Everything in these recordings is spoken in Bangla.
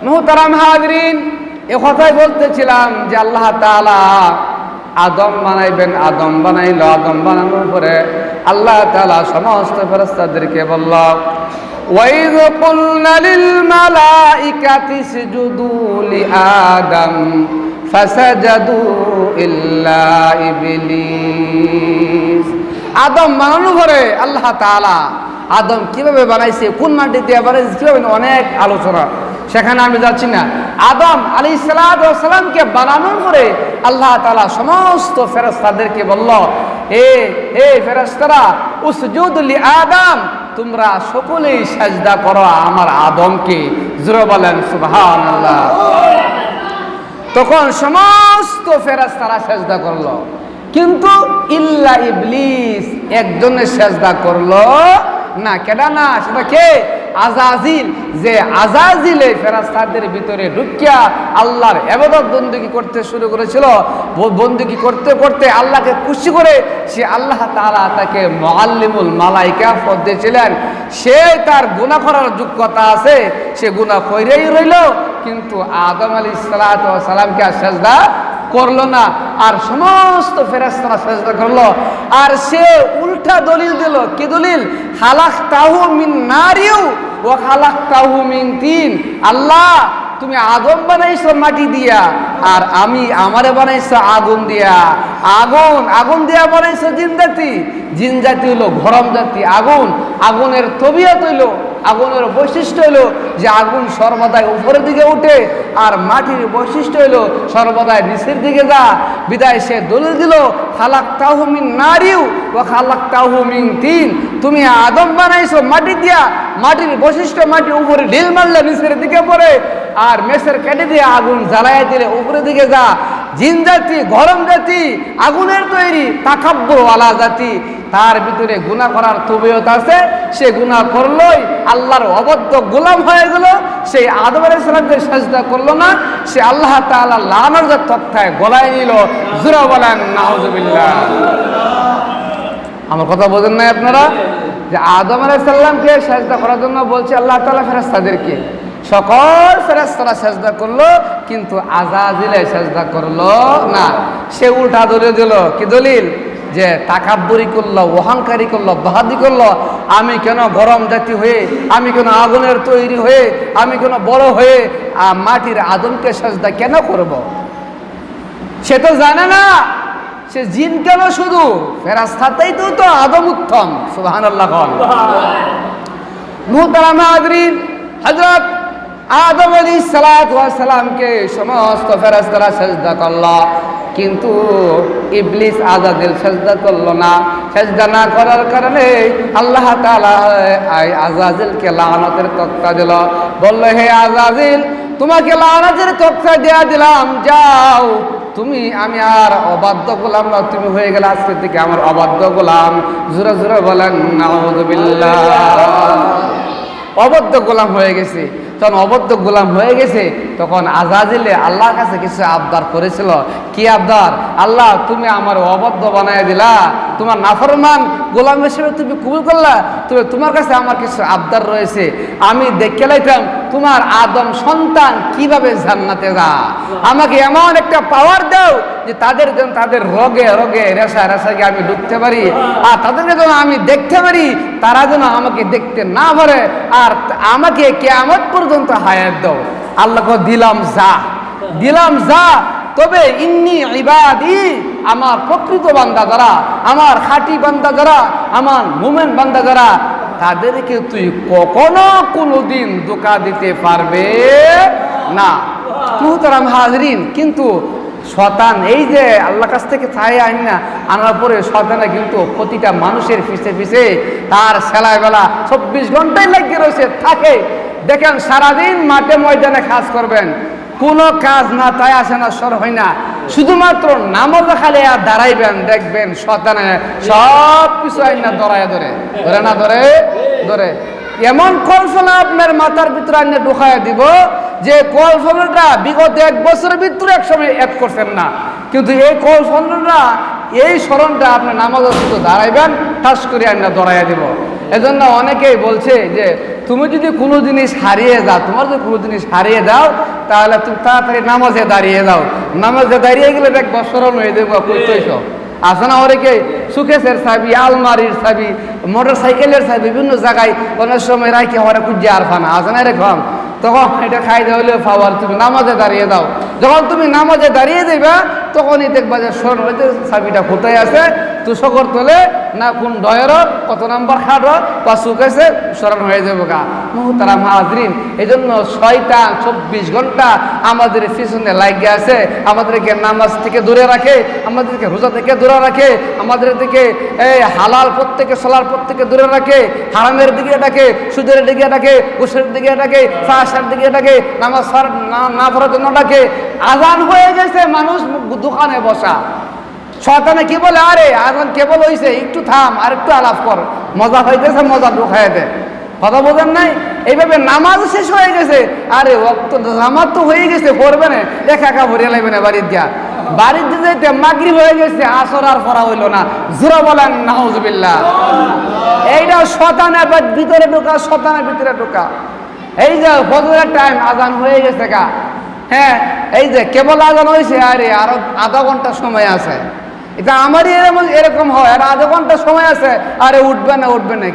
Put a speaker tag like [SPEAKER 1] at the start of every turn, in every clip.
[SPEAKER 1] মুহতারাম হাজরিন, এ কথাই বলতেছিলাম যে আল্লাহ তাআলা আদম বানাইবেন, আদম বানাইল। আদম বানানোর পরে আল্লাহ তাআলা সমস্ত ফেরেশতাদেরকে বলল, ওয়াইয কুলনা লিল মালাইকাতি ইসজুদু লিআদম ফাসাজাদু ইল্লা ইবলিস। আদম বানানোর পরে আল্লাহ তাআলা আদম কিভাবে বানাইছে, কোন মাটি দিয়ে বানাইছে, কিভাবে, অনেক আলোচনা, সেখানে আমি যাচ্ছি না। আদম আলাইহিস সালামকে বানানোর পরে আল্লাহ তাআলা সমস্ত ফেরেশতাদেরকে বলল, হে ফেরেশতারা, উসজুদু লিআদম, তোমরা সকলেই সাজদা করো আমার আদমকে। জোরে বলেন সুবহানাল্লাহ। তখন সমস্ত ফেরেশতারা সাজদা করলো, কিন্তু ইল্লা ইবলিস একজনের সাজদা করলো না। কেডা না? সেটা কে? আজাজিল। যে আজাজিলে ফেরেশতাদের ভিতরে ঢুকিয়া আল্লাহর ইবাদত বندگی করতে শুরু করেছিল। বندگی করতে করতে আল্লাহকে খুশি করে সে আল্লাহ তাআলা তাকে মুআল্লিমুল মালায়েকা পদ দিয়েছিলেন। সে তার গুনাহ করার যোগ্যতা আছে, সে গুনাহ কইরেই রইল, কিন্তু আদম আলাইহিস সালামকে সাজদা করলো না। আর সমস্ত ফেরেশতারা সাজদা করলো। আর সে উল্টা দলিল দিল। কি দলিল? খালাকতাহু মিন নারিউ ওয়া খালাকতাহু মিন তিন। আল্লাহ, তুমি আদম বানাইছো মাটি দিয়া, আর আমারে বানাইছো আগুন দিয়া। আগুন দিয়া বানাইছো জিন জাতি। জিন জাতি হইলো গরম জাতি। আগুনের তবিয়ত হইলো, আগুনের বৈশিষ্ট্য হইলো যে আগুন সর্বদাই উপরের দিকে উঠে, আর মাটির বৈশিষ্ট্য হইলো সর্বদাই নিচের দিকে যা। বিদায় সে দলিল দিল, খালাকতাহু মিন নারিউ ওয়া খালাকতাহু মিন তিন। তুমি আদম বানাইছো মাটি দিয়া, মাটির বৈশিষ্ট্য, মাটি উপরে ঢিল মারলে নিচের দিকে পড়ে, আর মেসের কেটে দিয়ে আগুন জ্বালায় দিলে উপরের দিকে যা। জিন জাতি গরম জাতি, আগুনের তৈরি, তাকাব্বুর ওয়ালা জাতি, তার ভিতরে গুনাহ করার তবিয়ত আছে। সে গুনাহ করলোই, আল্লাহর অবাধ্য গোলাম হয়ে গেল। সেই আদম আলাইহিস সালামকে সাজদা করলো না, সে আল্লাহ তাআলা লানত তক্তায় গলায় নিল। জোরে বলেন নাউজুবিল্লাহ। আমার কথা বোঝেন নাই আপনারা? যে আদম আলাইহিস সালামকে সাজদা করার জন্য বলছে আল্লাহ তাআলা ফেরেশতাদেরকে। সকল ফেরেশতারা সাজদা করলো, কিন্তু আজাজিলে সাজদা করলো না। সে উল্টা দলিল দিল। কি দলিল? যে তাকাব্বুরি করলো, অহংকারী করলো, বাহাদি করলো। আমি কেন গরম জাতি হয়ে, আমি কেন আগুনের তৈরি হয়ে, আমি কেন বড় হয়ে মাটির আদমকে সাজদা কেন করব? সে তো জানে না সে জিন কেন, শুধু ফেরেশতাতেই তো আদম উত্তম। সুবহানাল্লাহ। মুহতারাম হাজরিন, হযরত আদম আলাইহিস সালামকে সমস্ত ফেরেশতারা সাজদা করলো, কিন্তু ইবলিস আজাজিল সাজদা করলো না। সাজদা না করার কারণে আল্লাহ তাআলা আজাজিলকে লানতের তক্তা দিল। বলল, হে আজাজিল, তোমাকে লানতের তক্তা দেয়া দিলাম, যাও তুমি, আমি আর অবাধ্য গোলাম না, তুমি হয়ে গেলে আজকে থেকে আমার অবাধ্য গোলাম। জোরে জোরে বলেন নাউযুবিল্লাহ। অবাধ্য গোলাম হয়ে গেছে। তখন অবদ্ধ গোলাম হয়ে গেছে, তখন আজাজিলে আল্লাহর কাছে কিছু আবদার করেছিল। কি আবদার? আল্লাহ, তুমি আমার অবদ্ধ বানায় দিলা, তোমার নাফরমান গোলাম হিসেবে তুমি কবুল করলা, তবে তোমার কাছে আমার কিছু আবদার রয়েছে। আমি দেখে লাইতাম তোমার আদম সন্তান কিভাবে জান্নাতে যা। আমাকে এমন একটা পাওয়ার দাও যে তাদের যেন, তাদের রোগে রোগে রেশায় রেশায় আমি ঢুকতে পারি, আর তাদেরকে যেন আমি দেখতে পারি, তারা যেন আমাকে দেখতে না পারে, আর আমাকে কিয়ামত পর্যন্ত হায়াত দাও। আল্লাহকে দিলাম যা, তবে ইন্নী ইবাদি, আমার প্রকৃত বান্দা যারা, আমার খাঁটি বান্দা যারা, আমার মুমিন বান্দা যারা, তাদেরকে তুই কখনো কোনোদিন ধোঁকা দিতে পারবে না। মুহতারাম হাজরিন, কিন্তু শয়তান এই যে আল্লাহর কাছ থেকে ছায়া আনার পরে শয়তানে কিন্তু প্রতিটা মানুষের পিছে পিছে তার সেলায় বেলা 24 ঘন্টায় লাগিয়ে রয়েছে থাকে। দেখেন, সারাদিন মাঠে ময়দানে কাজ করবেন, কোনো কাজ না, তাই আসে না, সর হয় না, শুধুমাত্র নামাজ খালি আর দাঁড়াইবেন, দেখবেন শয়তানে সব কিছু আইনা ধরে এমন কল্পনা আপনার মাথার ভিতরে আইনা ঢুকাইয়া দিব যে কল্পনাটা বিগত 1 বছরের ভিতরে এক সময় এড করছেন না, কিন্তু এই কল্পনাটা, এই স্মরণটা আপনার নামাজ শুধু দাঁড়াইবেন, ঠাস করে আইনা ধরাইয়া দিব। এজন্য অনেকেই বলছে যে তুমি যদি কোনো জিনিস হারিয়ে যাও, তোমার যদি কোনো জিনিস হারিয়ে দাও, তাহলে তুমি তাড়াতাড়ি নামাজে দাঁড়িয়ে দাও। নামাজে দাঁড়িয়ে গেলে দেখ বছরও হয়ে দেবো কইতেছ আসে না। ওরেকে সুকেশের চাবি, আলমারির চাবি, মোটর সাইকেলের চাবি বিভিন্ন জায়গায় অনেক সময় রাখি ওরা খুঁজে আর ফানা আসে না এরকম। তখন এটা খাই দেওয়া পাওয়ার তুমি নামাজে দাঁড়িয়ে দাও। যখন তুমি নামাজে দাঁড়িয়ে দেবা তখনই দেখবা যে স্মরণ হইতে চাবিটা কোথায় আছে, তু শকর তোলে না কোন ডয়ের কত নাম্বার খাট বা সুকেছে স্মরণ হয়ে যাবো গা। মুহতারাম হাজরিন, এই জন্য শয়তান 24 ঘন্টা আমাদের পিছনে লাগিয়ে আছে, আমাদেরকে নামাজ থেকে দূরে রাখে, আমাদেরকে রোজা থেকে দূরে রাখে, আমাদের দিকে এই হালাল প্রত্যেকে সলার প্রত্যেকে দূরে রাখে, হারামের দিকে ডাকে, সুদের দিকে ডাকে, ঘুষের দিকে ডাকে, ফাঁসার দিকে ডাকে, নামাজ না পড়ার জন্য ডাকে। আজান হয়ে গেছে, মানুষ দোকানে বসা। শয়তানে কি বলে, আরে আজান কেবল হইছে, একটু থাম আর একটু আলাপ কর, মজা হইতেছে, মজা ঢুকাই দে। কথা বোঝেন নাই? এইভাবে নামাজ শেষ হয়ে গেছে, আরে ওয়াক্ত নামাজ তো হয়ে গেছে, পড়বে না, একা ভরিয়ে লাগবে না বাড়ির দিয়া। বাড়ির দিয়ে যেতে মাগরিব হয়ে গেছে, আসর আর পড়া হইলো না। জোরা বলেন নাউজুবিল্লাহ। এইটা শয়তানের ভিতরে ঢোকা, শয়তানের ভিতরে ঢোকা। এই যে ফজরের টাইম, আজান হয়ে গেছে গা, হ্যাঁ এই যে কেবল আজান হয়েছে, আরে আরো আধা ঘন্টা সময় আছে। এটা আমারই এরকম হয়, আর আধা ঘন্টা সময় আছে, আরে উঠবে না,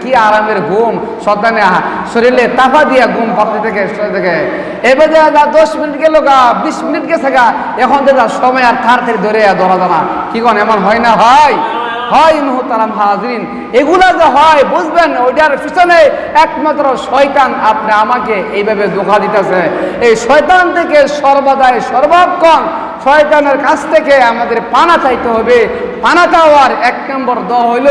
[SPEAKER 1] কি আরামের ঘুম, শয়তানে শরীরে তাপা দিয়া ঘুম ভাবতে থেকে এবার 10 মিনিট গেল গা, 20 মিনিট গেছে গা, এখন দেখা সময় আর থার ধরে ধরা জানা কি কোন এমন হয় না? হয় মুহতারাম হাজরিন, এগুলা যে হয় বুঝবেন, ওইটার পিছনে একমাত্র শয়তান আপনি আমাকে এইভাবে ধোঁকা দিতেছে। এই শয়তান থেকে সর্বদাই সর্বক্ষণ শয়তানের কাছ থেকে আমাদের পানা চাইতে হবে। পানা চাওয়ার 1 নম্বর দোয়া হইল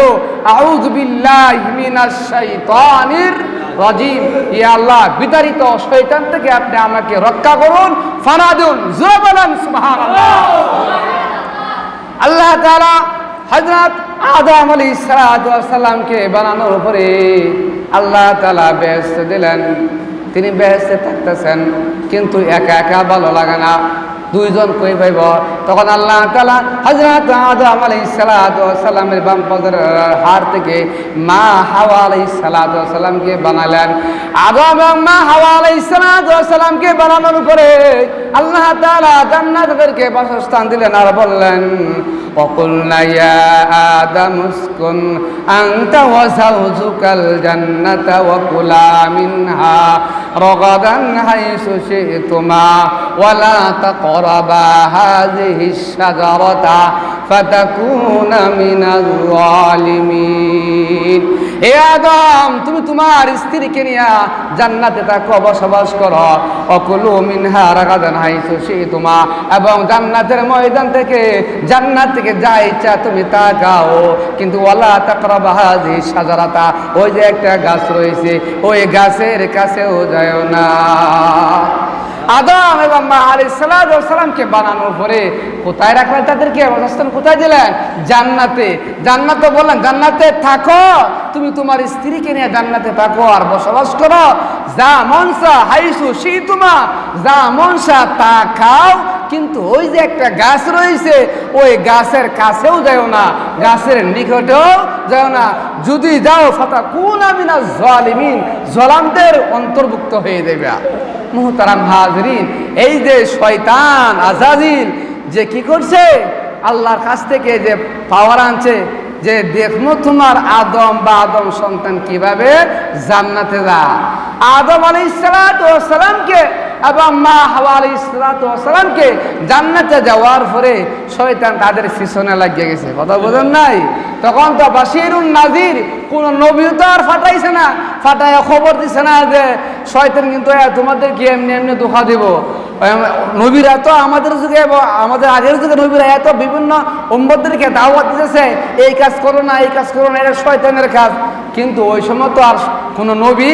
[SPEAKER 1] আউযু বিল্লাহি মিনাশ শাইতানির রাজিম। ইয়া আল্লাহ, বিতাড়িত শয়তান থেকে আপনি আমাকে রক্ষা করুন, ফানা দিন। জোরে বলেন সুবহানাল্লাহ। আল্লাহ তাআলা হযরত আদম আলাইহিস সালামকে বানানোর পরে আল্লাহ তাআলা বেহেশত দিলেন। তিনি বেহেশতে থাকতেছেন, কিন্তু একা একা ভালো লাগে না, দুইজন কই পাইব। তখন আল্লাহ তাআলা হযরত আদম আলাইহিস সালামের বাম পায়ের হাড় থেকে মা হাওয়া আলাইহিস সালামকে বানালেন। আদম এবং মা হাওয়া আলাইহিস সালামকে বানানোর পরে আল্লাহ তাআলা জান্নাতীদেরকে বাসস্থান দিলেন আর বললেন وقلنا يا آدم اسكن أنت وزوجك الجنة وكلا منها رغدا حيث شئتما ولا تقربا هذه الشجرة فتكونا من الظالمين। হে আদম, তুমি তোমার স্ত্রীকে নিয়ে জান্নাতে থাকো, বসবাস করো। অকুলু মিনহা রাগাদান হাইসু শিতুমা, এবং জান্নাতের ময়দান থেকে জান্নাত থেকে যা ইচ্ছা তুমি তা খাও, কিন্তু ওয়ালা তাকরাবা হাযিহি শাজারাতা, ওই যে একটা গাছ রয়েছে ওই গাছের কাছেও যাও না। আদম এবং মা আলাইহিস সালামকে বানানোর পরে কোথায় রাখলেন তাদেরকে? অবস্থান কোথায় দিলেন? জান্নাতে। জান্নাতে বললেন জান্নাতে থাকো, তুমি তোমার স্ত্রীকে নিয়ে জান্নাতে থাকো আর বসবাস করো। যা মনসা হাইসু শীতুমা, যা মনসা তা খাও, কিন্তু ওই যে একটা গাছ রয়েছে ওই গাছের কাছেও যাও না, গাছের নিকটেও যাও না। যদি যাও ফাতাকুনা মিনাজ জালিমিন, জালিমদের অন্তর্ভুক্ত হয়ে যাবে। মুহতারাম হাজরিন, এই যে শয়তান আজাজিল যে কি করছে, আল্লাহর কাছ থেকে যে পাওয়ার আনছে যে দেখো তোমার আদম বা আদম সন্তান কিভাবে জান্নাতে যায়। আদম আলাইহিস সালামকে এবং মা হাওয়া আলাইহিস সালামকে জান্নাতে যাওয়ার পরে শয়তান তাদের পিছনে লাগিয়ে গেছে। কথা বোঝেন নাই? তখন তো বাশিরুন নাজির, কোন নবী তো আর ফাটাইছে না, ফাটায় খবর দিছে না যে শয়তান কিন্তু তোমাদেরকে এমনি এমনি ধোঁকা দিব। নবীরা তো আমাদের যুগে, আমাদের আগের যুগে নবীরা এত বিভিন্ন উম্মতদেরকে দাওয়াত দিতেছে, এই কাজ করো না, এই কাজ করো না, এটা শয়তানের কাজ। কিন্তু ওই সময় তো আর কোন নবী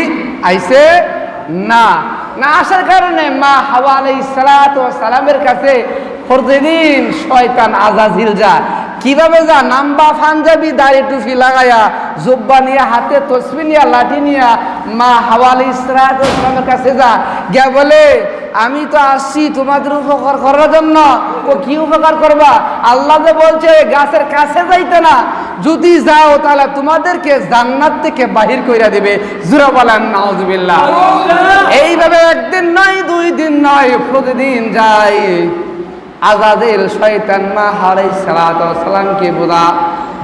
[SPEAKER 1] আইছে না, না আসার কারণে মা হাওয়া আলাইহিস সালামের কাছে প্রতিদিন শয়তান আজাজিল যায়। কিভাবে যা? নাম্বা পাঞ্জাবি, দাড়ি টুপি লাগাইয়া, জুব্বা নিয়ে, হাতে তসবিহ নিয়ে, লাঠি নিয়ে মা হাওয়া আলাইহিস সালামের কাছে যা, গিয়া বলে আমি তো আসছি তোমাদের উপকার করার জন্য। ও কি উপকার করবা? আল্লাহ যে বলছে গাছের কাছে যাইতে না, যদি যাও তাহলে তোমাদেরকে জান্নাত থেকে বাহির কইরা দিবে। জোরে বলেন নাউজুবিল্লাহ। এইভাবে একদিন নয়, 2 দিন নয়, প্রতিদিন যায়। আজাজিল শয়তান মা আলাইহিস সালাতু ওয়াস সালামকে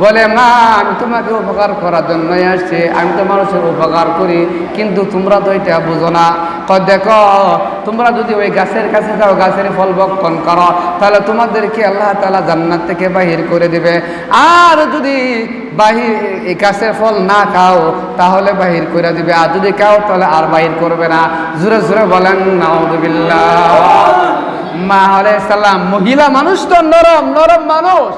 [SPEAKER 1] বলে, মা আমি তোমাকে উপকার করার জন্যই আসছি, আমি তো মানুষের উপকার করি, কিন্তু তোমরা তো এটা বুঝো না। দেখো, তোমরা যদি ওই গাছের কাছে যাও, গাছের ফল ভক্ষণ করো, তাহলে তোমাদেরকে আল্লাহ তাআলা জান্নাত থেকে বাহির করে দিবে। আর যদি এই গাছের ফল না খাও তাহলে বাহির করে দিবে, আর যদি খাও তাহলে আর বাহির করবে না। জোরে জোরে বলেন নাউযুবিল্লাহ। মা আলাইহিস সালাম মহিলা মানুষ তো নরম নরম মানুষ,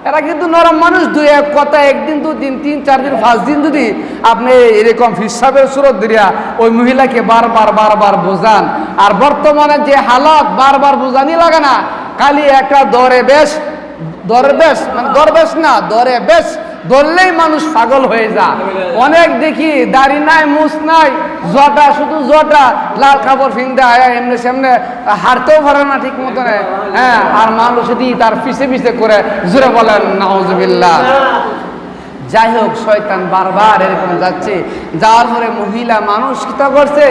[SPEAKER 1] এরা কিন্তু নরম মানুষ। 2-1 কথা, 1 দিন 2 দিন 3 4 দিন 5 দিন যদি আপনি এরকম হিসাবের সুরত দিয়া ওই মহিলাকে বারবার বোঝান, আর বর্তমানে যে হালত বারবার বোঝানি লাগে না, খালি একটা দরবেশ মানে দরবেশ না, দরবেশ ধরলেই মানুষ পাগল হয়ে যায়। অনেক দেখি দাড়ি নাই, মুছ নাই, জটা, শুধু জটা, লাল কাপড় ফিনতে আয়া এমনি সামনে হাঁটতেও পারে না ঠিক মতো। হ্যাঁ, আর মানুষ তার পিছে করে। জোরে বলেন নাউজুবিল্লাহ। যাই হোক, শয়তান বারবার এরকম যাচ্ছে, যাওয়ার পরে মহিলা মানুষ কি করছে,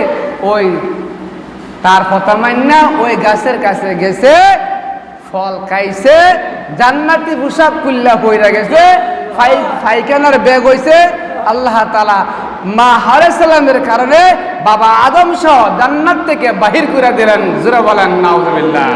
[SPEAKER 1] ওই তার কথা মান্না ওই গাছের কাছে গেছে, ফল খাইছে, জান্নাতি পোশাক কুল্লা পইরা গেছে, ফাইখানার ব্যাগ হইছে। আল্লাহ তাআলা মা আলাইহিস সালামের কারণে বাবা আদম সহ জান্নাত থেকে বাহির করে দিলেন। জোরে বলেন নাউজুবিল্লাহ।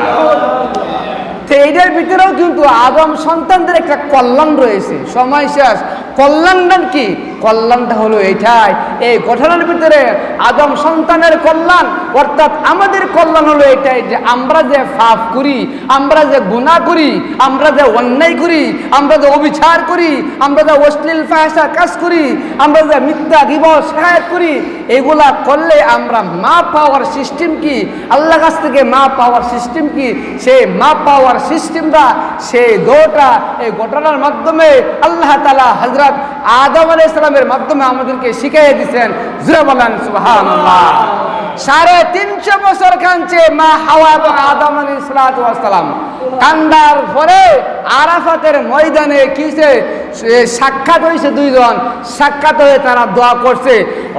[SPEAKER 1] এইটার ভিতরেও কিন্তু আদম সন্তানদের একটা কল্যাণ রয়েছে। সময় শেষ। কল্যাণটা কি? কল্যাণটা হলো এইটাই, এই ঘটনার ভিতরে আদম সন্তানের কল্যাণ, অর্থাৎ আমাদের কল্যাণ হলো এটাই যে আমরা যে পাপ করি, আমরা যে গুনাহ করি, আমরা যে অন্যায় করি, আমরা যে অবিচার করি, আমরা যে অশ্লীল ফাহিশা কাজ করি, আমরা যে মিথ্যা গীবত শিকায়ত করি, এগুলা করলে আমরা মা পাওয়ার সিস্টেম কি, আল্লাহর কাছ থেকে মা পাওয়ার সিস্টেম কি, সেই মা পাওয়ার সিস্টেমটা, সেই দোটা এই ঘটনার মাধ্যমে আল্লাহ তাআলা হযরত আদম আলাইহিস সালামের মাধ্যমে আমাদেরকে শিখিয়ে দিয়েছেন। জোরে বলেন সুবহানাল্লাহ। 350 বছর কাঁদছে মা হাওয়া এবং আদম আলাইহিস সালাম। কান্দার পরে আরাফাতের ময়দানে কিসে সাক্ষাৎ হয়েছে, 2 জন সাক্ষাৎ হয়ে তারা দোয়া করছে,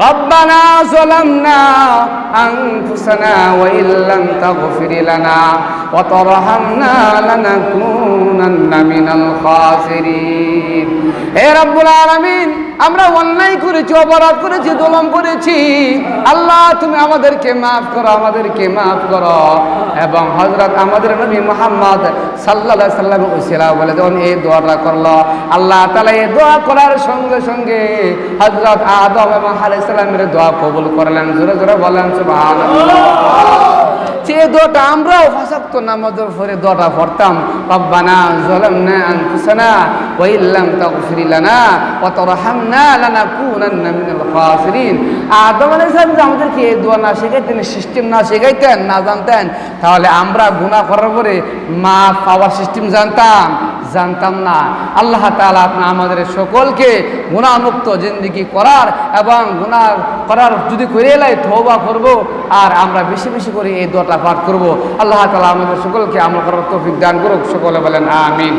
[SPEAKER 1] রব্বানা যালামনা আনফুসানা ওয়া ইল্লাম তাগফির লানা ওয়া তারহামনা লানাকুনান্না মিনাল খাসিরিন। হে রব্বুল আলামিন, আমরা অন্যায় করেছি, অপরাধ করেছি, জুলুম করেছি, আল্লাহ তুমি আমাদেরকে মাফ করো, আমাদেরকে মাফ করো। এবং হযরত আমাদের নবী মুহাম্মদ সাল্লাল্লাহু আলাইহি সাল্লামের উসিলা বলে যখন এই দোয়াটা করলো, আল্লাহ তাআলা এই দোয়া করার সঙ্গে সঙ্গে হযরত আদম এবং আলাইহিস সালামের দোয়া কবুল করলেন। জোরে জোরে বলেন সুবহানাল্লাহ। যে দোয়াটা আমরাও 5 ওয়াক্ত নামাজের পরে দোয়াটা পড়তাম, রব্বানা যালামনা আনফুসানা ওয়া ইল্লাম তাগফির লানা ওয়া তারহামনা লানাকুনান্না মিনাল খাসিরিন। আদম আলাইহিস সালাম আমাদেরকে এই দোয়া না শেখাইতেন, সিস্টেম না শেখাইতেন, না জানতেন, তাহলে আমরা গুনাহ করার পরে মা পাওয়ার সিস্টেম জানতাম না। আল্লাহ তাআলা আমাদের সকলকে গুনাহমুক্ত জিন্দেগি করার এবং গুনাহ করার যদি করে এলাই তওবা করব, আর আমরা বেশি বেশি করে এই দোয়াটা পাঠ করব। আল্লাহ তাআলা আমাদের সকলকে আমল করার তৌফিক দান করুক। সকলে বলেন আমিন।